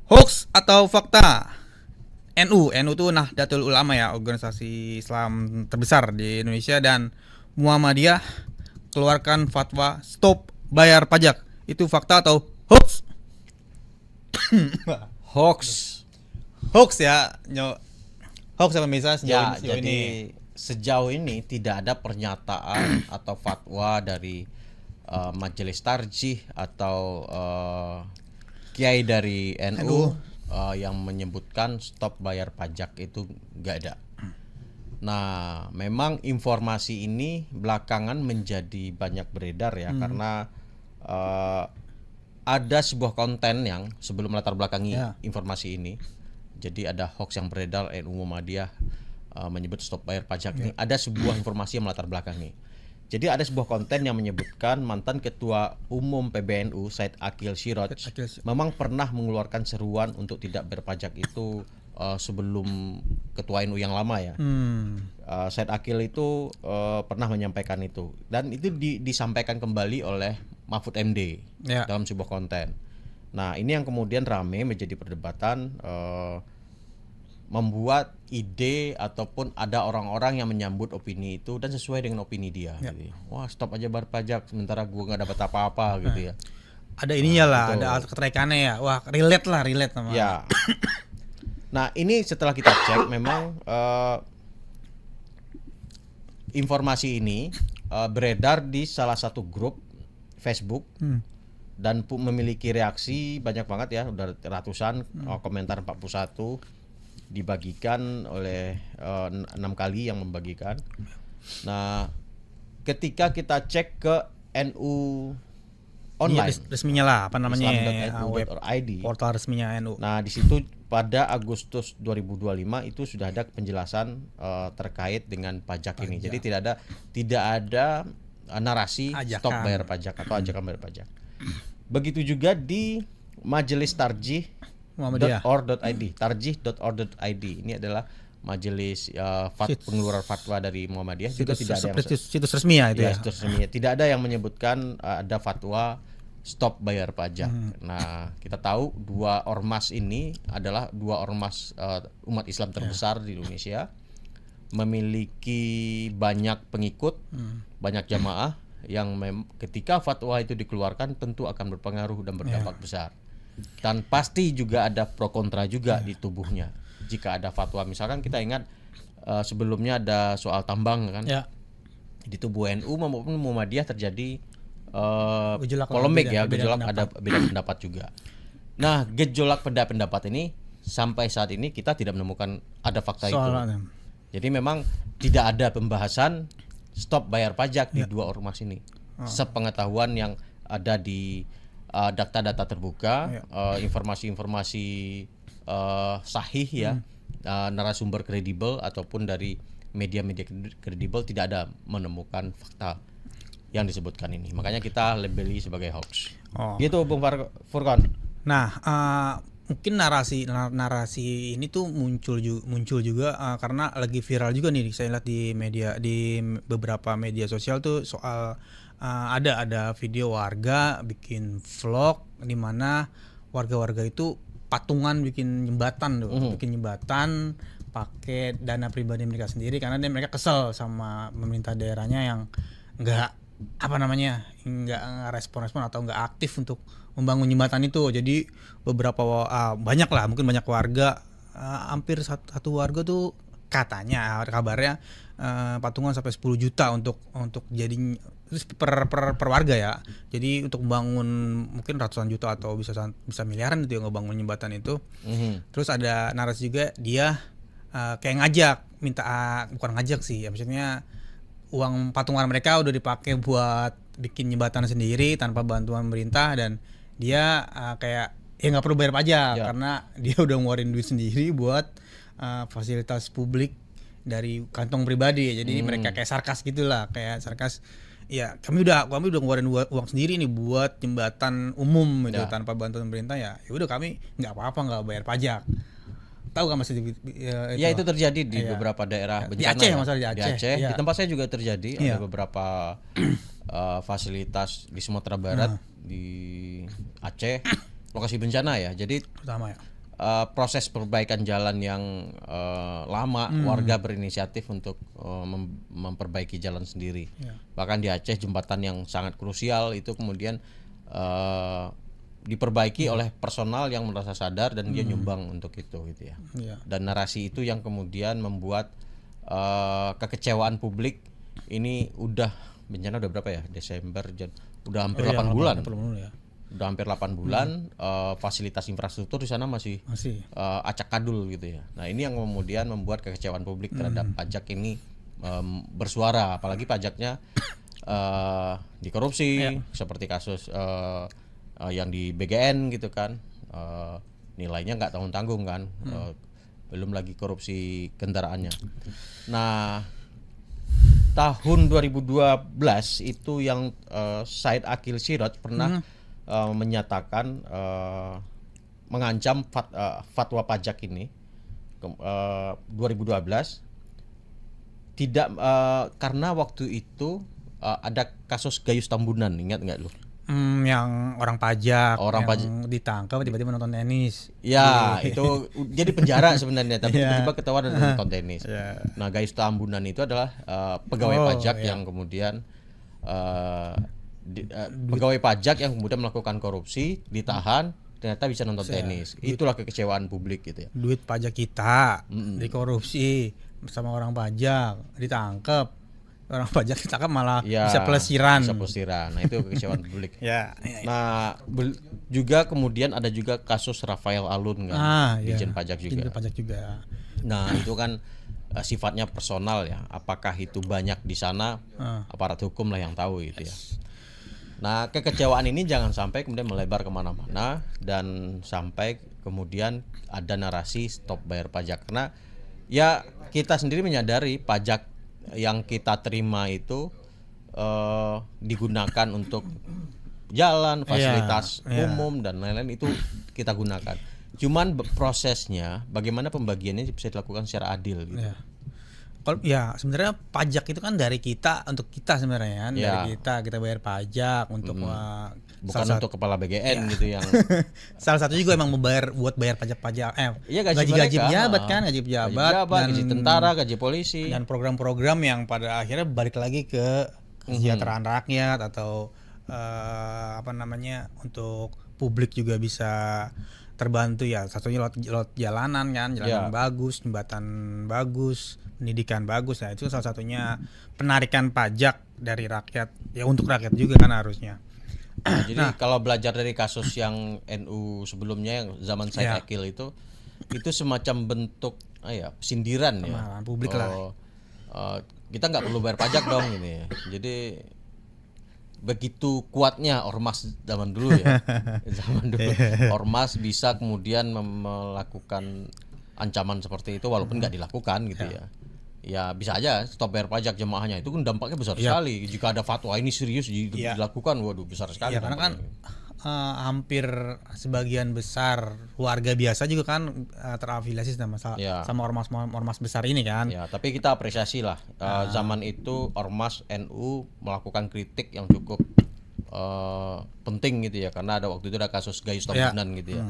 Hoax atau fakta? NU itu Nahdlatul Ulama ya, organisasi Islam terbesar di Indonesia, dan Muhammadiyah keluarkan fatwa stop bayar pajak. Itu fakta atau hoax? Hoax. Hoax ya, hoax apa misalnya Ya, sejauh jadi ini. sejauh ini tidak ada pernyataan atau fatwa dari Majelis Tarjih atau kiai dari NU yang menyebutkan stop bayar pajak, itu nggak ada. Nah, memang informasi ini belakangan menjadi banyak beredar ya, karena ada sebuah konten yang sebelum melatar belakangi informasi ini. Jadi ada hoax yang beredar NU Muhammadiyah menyebut stop bayar pajak ini. Ada sebuah informasi yang melatar belakangi. Jadi ada sebuah konten yang menyebutkan mantan Ketua Umum PBNU Said Akil Siraj memang pernah mengeluarkan seruan untuk tidak berpajak itu sebelum Ketua NU yang lama ya. Said Akil itu pernah menyampaikan itu, dan itu disampaikan kembali oleh Mahfud MD dalam sebuah konten. Nah, ini yang kemudian rame menjadi perdebatan, membuat ide ataupun ada orang-orang yang menyambut opini itu dan sesuai dengan opini dia. Gitu. Wah, stop aja bayar pajak sementara gua nggak dapat apa-apa gitu ya. Ada ininya lah, ada keterkaitannya ya. Wah, relate sama. Ya. Nah, ini setelah kita cek memang informasi ini beredar di salah satu grup Facebook dan memiliki reaksi banyak banget ya, udah ratusan, komentar 41, dibagikan oleh 6 kali yang membagikan. Nah, ketika kita cek ke NU online, resminya lah, apa namanya, islam.nu.id, portal resminya NU. Nah, di situ pada Agustus 2025 itu sudah ada penjelasan terkait dengan pajak ini. Jadi tidak ada narasi stop bayar pajak atau ajakan bayar pajak. Begitu juga di Majelis Tarjih .org.id, tarjih.org.id. Ini adalah majelis pengeluaran fatwa dari Muhammadiyah. Juga tidak ada yang situs resmi ya itu ya. Situs resmi. Tidak ada yang menyebutkan ada fatwa stop bayar pajak. Nah, kita tahu dua ormas ini adalah dua ormas umat Islam terbesar di Indonesia, memiliki banyak pengikut, banyak jamaah yang ketika fatwa itu dikeluarkan tentu akan berpengaruh dan berdampak besar. Dan pasti juga ada pro kontra juga di tubuhnya. Jika ada fatwa, misalkan kita ingat sebelumnya ada soal tambang kan, di tubuh NU maupun Muhammadiyah terjadi polemik ya, gejolak, ada beda pendapat juga. Nah, gejolak pendapat ini sampai saat ini kita tidak menemukan ada fakta itu. Jadi memang tidak ada pembahasan stop bayar pajak di dua ormas ini. Sepengetahuan yang ada di data-data terbuka, informasi-informasi sahih ya, narasumber kredibel ataupun dari media-media kredibel, tidak ada menemukan fakta yang disebutkan ini. Makanya kita labeli sebagai hoax. Gitu Bung Furqan. Nah, mungkin narasi ini tuh muncul juga karena lagi viral juga nih, saya lihat di beberapa media sosial tuh soal ada video warga bikin vlog di mana warga-warga itu patungan bikin jembatan bikin jembatan pakai dana pribadi mereka sendiri karena mereka kesel sama pemerintah daerahnya yang nggak respon atau nggak aktif untuk membangun jembatan itu. Jadi beberapa banyak warga, hampir satu warga tuh katanya kabarnya patungan sampai 10 juta untuk jadi per warga ya. Jadi untuk membangun mungkin ratusan juta atau bisa miliaran itu yang ngebangun jembatan itu. Terus ada narasi juga dia kayak bukan ngajak sih ya, maksudnya uang patungan mereka udah dipakai buat bikin jembatan sendiri tanpa bantuan pemerintah, dan dia kayak nggak perlu bayar pajak karena dia udah ngeluarin duit sendiri buat fasilitas publik dari kantong pribadi. Jadi mereka kayak sarkas gitulah, ya kami udah ngeluarin uang sendiri nih buat jembatan umum gitu tanpa bantuan pemerintah, ya udah kami nggak apa-apa, nggak bayar pajak. Tahu kan Mas itu? Ya itu terjadi di beberapa daerah bencana. Di Aceh, masalah di Aceh. Di tempat saya juga terjadi, ada beberapa fasilitas di Sumatera Barat, di Aceh, lokasi bencana ya. Jadi pertama ya. proses perbaikan jalan yang lama, warga berinisiatif untuk memperbaiki jalan sendiri. Bahkan di Aceh jembatan yang sangat krusial itu kemudian diperbaiki oleh personal yang merasa sadar dan dia nyumbang untuk itu gitu ya. Dan narasi itu yang kemudian membuat kekecewaan publik ini bencana udah berapa ya? Desember, udah hampir 8 bulan. Ya. Udah hampir 8 bulan fasilitas infrastruktur di sana masih acak kadul gitu ya. Nah, ini yang kemudian membuat kekecewaan publik terhadap pajak ini bersuara, apalagi pajaknya dikorupsi seperti kasus yang di BGN gitu kan. Nilainya nggak tanggung-tanggung kan. Belum lagi korupsi kendaraannya. Nah, tahun 2012 itu yang Said Akil Siraj pernah menyatakan mengancam fatwa pajak ini 2012 tidak karena waktu itu ada kasus Gayus Tambunan, ingat nggak lu? Yang orang pajak ditangkap tiba-tiba nonton tenis. Ya, itu jadi penjara sebenarnya, tapi tiba-tiba ketahuan ada nonton tenis. Nah, Gayus Tambunan itu adalah pegawai pajak yang kemudian pegawai pajak yang kemudian melakukan korupsi, ditahan, ternyata bisa nonton tenis. Itulah kekecewaan publik gitu ya. Duit pajak kita dikorupsi bersama orang pajak, ditangkap. Orang pajak ditangkap malah bisa pelesiran. Nah, itu kekecewaan publik. Nah, juga kemudian ada juga kasus Rafael Alun kan, Ditjen Pajak juga. Nah, itu kan sifatnya personal ya. Apakah itu banyak di sana? Aparat hukum lah yang tahu gitu ya. Nah, kekecewaan ini jangan sampai kemudian melebar kemana-mana dan sampai kemudian ada narasi stop bayar pajak, karena ya kita sendiri menyadari pajak yang kita terima itu digunakan untuk jalan, fasilitas umum dan lain-lain itu kita gunakan. Cuman prosesnya bagaimana pembagiannya bisa dilakukan secara adil gitu. Ya sebenarnya pajak itu kan dari kita untuk kita sebenarnya kan, dari kita bayar pajak untuk bukan untuk kepala BGN gitu yang salah satu juga emang buat bayar pajak-pajak gaji pejabat kan, gaji pejabat, gaji tentara, gaji polisi, dan program-program yang pada akhirnya balik lagi ke kesejahteraan rakyat atau untuk publik juga bisa terbantu ya. Satunya lewat jalanan kan, jalanan bagus, jembatan bagus, pendidikan bagus. Nah, itu salah satunya penarikan pajak dari rakyat ya, untuk rakyat juga kan harusnya. Nah, jadi kalau belajar dari kasus yang NU sebelumnya yang zaman Said Akil itu semacam bentuk sindiran ya publik lah. Kita nggak perlu bayar pajak dong ini. Jadi begitu kuatnya ormas zaman dulu ya. Ormas bisa kemudian melakukan ancaman seperti itu walaupun nggak dilakukan gitu ya. Ya bisa aja stop bayar pajak jemaahnya, itu kan dampaknya besar sekali. Jika ada fatwa ini serius dilakukan, waduh besar sekali. Karena kan hampir sebagian besar warga biasa juga kan terafiliasi sama ormas besar ini kan. Ya, tapi kita apresiasi lah zaman itu ormas NU melakukan kritik yang cukup penting gitu ya, karena waktu itu ada kasus Gayus Tambunan gitu ya.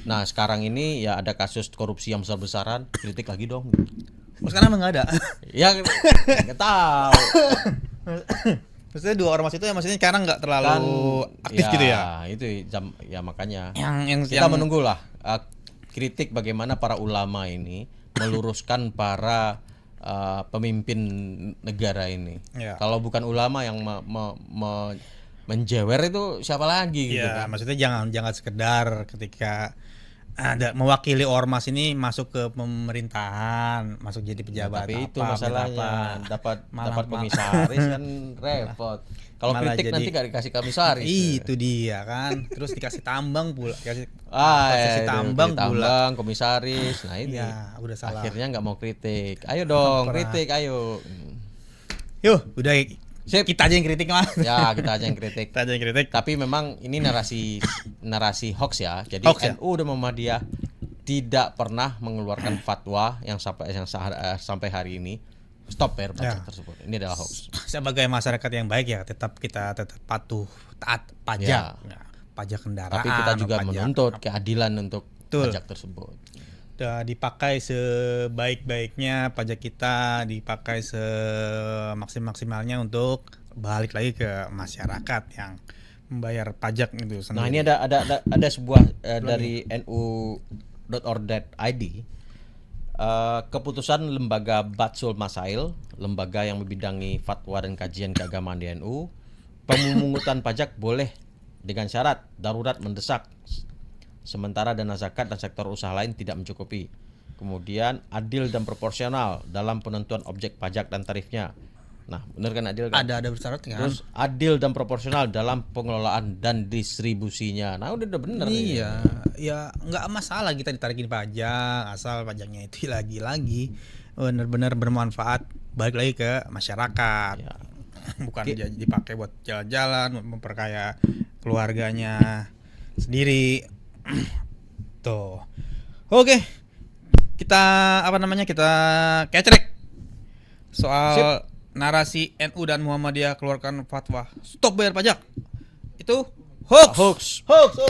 Nah, sekarang ini ya ada kasus korupsi yang besar-besaran, kritik lagi dong. Sekarang emang nggak ada. Ya nggak tahu. Maksudnya dua ormas itu ya, maksudnya sekarang nggak terlalu aktif gitu ya. Itu ya makanya yang kita menunggulah kritik bagaimana para ulama ini meluruskan para pemimpin negara ini. Kalau bukan ulama yang menjewer itu siapa lagi gitu kan. Maksudnya jangan sekedar ketika ada mewakili ormas ini masuk ke pemerintahan, masuk jadi pejabat. Tapi itu masalahnya dapat komisaris kan repot. Kalau kritik nanti gak dikasih komisaris. Itu dia kan. Terus dikasih tambang pula, tambang komisaris. Nah ini udah salah. Akhirnya nggak mau kritik. Ayo dong, kritik ayo. Yuk, udah kita aja yang kritik mah. Ya, kita aja yang kritik. Tapi memang ini narasi hoax ya. Jadi NU dan Muhammadiyah tidak pernah mengeluarkan fatwa yang sampai hari ini stop bayar pajak tersebut. Ini adalah hoax. Sebagai masyarakat yang baik ya, kita tetap patuh taat pajak. Pajak kendaraan. Tapi kita juga menuntut keadilan untuk Betul. pajak tersebut. Dipakai sebaik-baiknya pajak kita, dipakai semaksimal-maksimalnya untuk balik lagi ke masyarakat yang membayar pajak itu sendiri. Nah, ini ada sebuah dari nu.org.id, keputusan lembaga Batsul Masail, lembaga yang membidangi fatwa dan kajian keagamaan di NU, pemungutan pajak boleh dengan syarat darurat mendesak, sementara dana zakat dan sektor usaha lain tidak mencukupi. Kemudian adil dan proporsional dalam penentuan objek pajak dan tarifnya. Nah, benar kan adil kan? Ada bersyarat kan? Terus adil dan proporsional dalam pengelolaan dan distribusinya. Nah, udah benar. Iya, ya nggak masalah kita ditarikin pajak, asal pajaknya itu lagi-lagi benar-benar bermanfaat balik lagi ke masyarakat. Ya. Bukan dipakai buat jalan-jalan, memperkaya keluarganya sendiri. Tuh. Oke. Kita kita kecrek soal narasi NU dan Muhammadiyah keluarkan fatwa stop bayar pajak. Itu hoax. Hoax. Hoax.